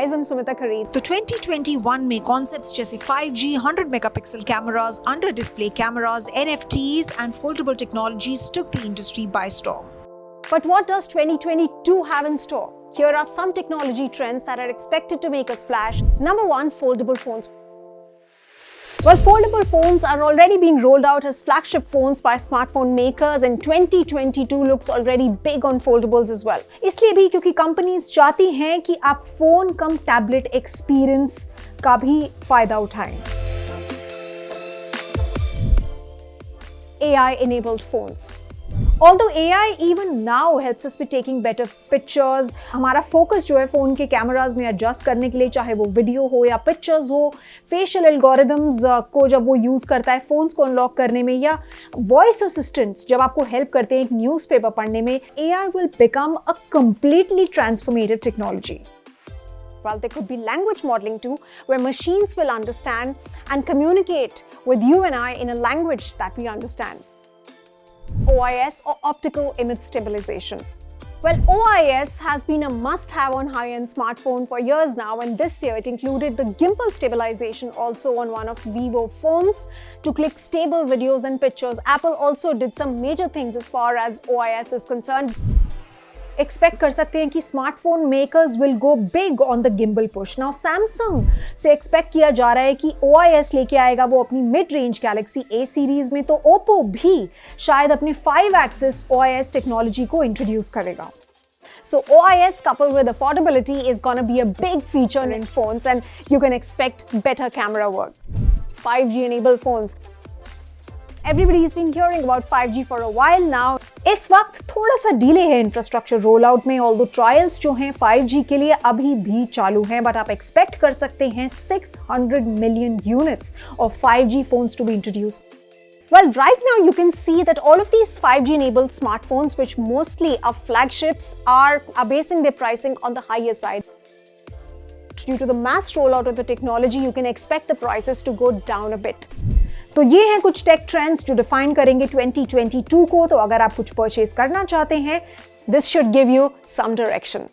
guys, I'm Sumita Khareed. तो 2021 में concepts जैसे 5G, 100 megapixel cameras, under display cameras, NFTs and foldable technologies took the industry by storm. But what does 2022 have in store? Here are some technology trends that are expected to make a splash. Number 1, foldable phones. Well, foldable phones are already being rolled out as flagship phones by smartphone makers, and 2022 looks already big on foldables as well. इसलिए भी क्योंकि companies चाहती हैं कि आप phone कम tablet experience का भी फायदा उठाएं. AI-enabled phones. Although AI even now helps us with taking better pictures, हमारा फोकस जो है फोन के कैमराज में एडजस्ट करने के लिए, चाहे वो वीडियो हो या पिक्चर्स हो, फेशियल एल्गोरिदम्स को जब वो यूज करता है फोन्स को अनलॉक करने में, या वॉइस असिस्टेंट्स जब आपको हेल्प करते हैं एक न्यूज़पेपर पढ़ने में, AI will become a completely transformative technology. Well, there could be language modeling too, where machines will understand and communicate with you and I in a language that we understand. OIS or Optical Image Stabilization. Well, OIS has been a must-have on high-end smartphone for years now, and this year it included the gimbal stabilization also on one of Vivo phones to click stable videos and pictures. Apple also did some major things as far as OIS is concerned. Expect कर सकते हैं कि smartphone makers will go big on the gimbal push. Now Samsung से expect किया जा रहा है कि OIS लेके आएगा वो अपनी mid range Galaxy A series में, तो ओप्पो भी शायद अपनी 5 एक्सिस OIS टेक्नोलॉजी को इंट्रोड्यूस करेगा. So OIS coupled with affordability is gonna be a big feature in phones, and you can expect better camera work. 5G enabled phones. Everybody's been hearing about 5G for a while now. इस वक्त थोड़ा सा delay है infrastructure roll out में, although trials जो हैं 5G के लिए अभी भी चालू हैं, बट आप एक्सपेक्ट कर सकते हैं 600 million units of 5G phones to be introduced. Well, right now you can see that all of these 5G enabled smartphones, which mostly are flagships, are basing their pricing on the higher side. Due to the mass rollout of the technology, you can expect the prices to go down a bit. तो ये हैं कुछ take trends जो define करेंगे 2022 को. तो अगर आप कुछ परचेज करना चाहते हैं, this should give you some direction.